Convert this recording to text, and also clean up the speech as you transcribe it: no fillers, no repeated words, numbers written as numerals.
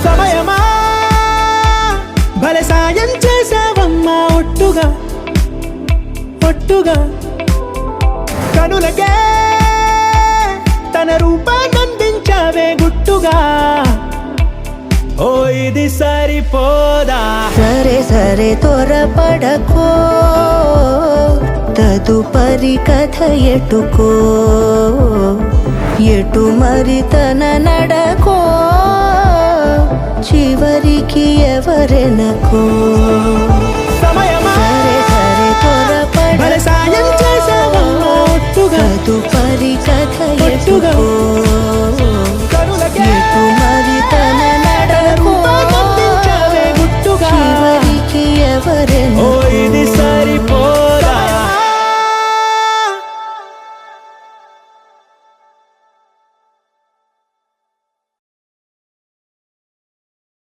సమయమా భలే సాయం చేసావమ్మా ఒట్టుగా ఒట్టుగా కనులకే తన రూపాన్నందించావే గుట్టుగా ఓ ఇది సరిపోదా సరే సరే త్వరపడకో తదుపరి కథ ఎటుకో ఎటు మరి తన నడకో చివరికి ఎవరెనకో సమయమా సరే సరే భలే త్వరపడకో సాయం చేసావమ్మా ఒట్టుగా తదుపరి కథ ఒట్టుగా ఎటుకో